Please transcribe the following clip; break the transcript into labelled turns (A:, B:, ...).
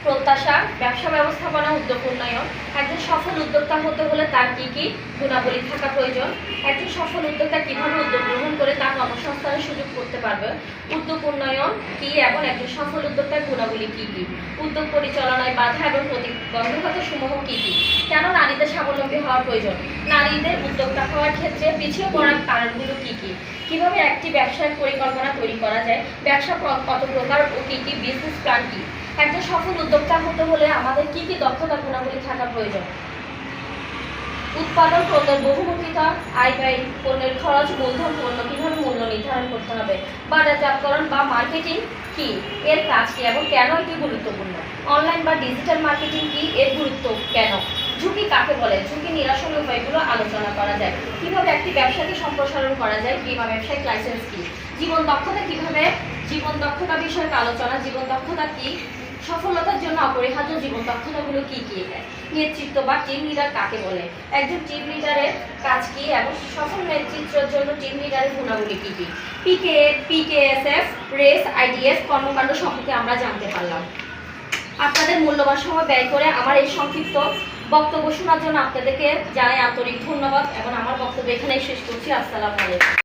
A: প্রত্যাশা, ব্যবসা ব্যবস্থাপনা, উদ্যোগ উন্নয়ন। একজন সফল উদ্যোক্তা হতে হলে তার কি কি গুণাবলী থাকা প্রয়োজন? একজন সফল উদ্যোক্তা কিভাবে উদ্যোগ গ্রহণ করে তার কর্মসংস্থানের সুযোগ করতে পারবে? উদ্যোগ উন্নয়ন কি এবং একজন সফল উদ্যোক্তার গুণাবলী কি কি? উদ্যোগ পরিচালনায় বাধা এবং প্রতিবন্ধকতা সমূহ কি কি? কেন নারীদের স্বাবলম্বী হওয়া প্রয়োজন? নারীদের উদ্যোক্তা হওয়ার ক্ষেত্রে পিছিয়ে পড়ার কারণগুলো কি কি? কিভাবে একটি ব্যবসায়িক পরিকল্পনা তৈরি করা যায়? ব্যবসা কত প্রকার ও কি কি? বিজনেস প্ল্যান কি? একজন সফল উদ্যোক্তা হতে হলে আমাদের কি কি দক্ষতা গুণাবলী থাকা প্রয়োজন? উৎপাদন, পণ্যের বহুমুখিতা, আয় ব্যয়, পণ্যের খরচ, মূলধন, পণ্য কিভাবে মূল্য নির্ধারণ করতে হবে, বাজারজাতকরণ বা মার্কেটিং কি, এর কাজ কি এবং কেন এটি গুরুত্বপূর্ণ, অনলাইন বা ডিজিটাল মার্কেটিং কি, এর গুরুত্ব কেন, ঝুঁকি কাকে বলে, ঝুঁকি নিরসনের উপায়গুলো আলোচনা করা যায়, কিভাবে একটি ব্যবসাকে সম্প্রসারণ করা যায়, বীমা ব্যবসায়িক লাইসেন্স কি, জীবন দক্ষতা কিভাবে, জীবন দক্ষতা বিষয়ক আলোচনা, জীবন দক্ষতা কি, সফলতার জন্য অপরিহার্য জীবন দক্ষতাগুলো কি কি, নেতৃত্ব বা টিম লিডার কাকে বলে, একজন টিম লিডারের কাজ কি এবং সফল নেতৃত্বের জন্য টিম লিডারের গুণাবলী কি কি, পিকেএসএফ, রেস, আইডিএফ কর্মকাণ্ড সম্পর্কে আমরা জানতে পারলাম। আপনাদের মূল্যবান সময় ব্যয় করে আমার এই সংক্ষিপ্ত বক্তব্য শোনার জন্য আপনাদেরকে জানাই আন্তরিক ধন্যবাদ এবং আমার বক্তব্য এখানেই শেষ করছি। আসসালামু আলাইকুম।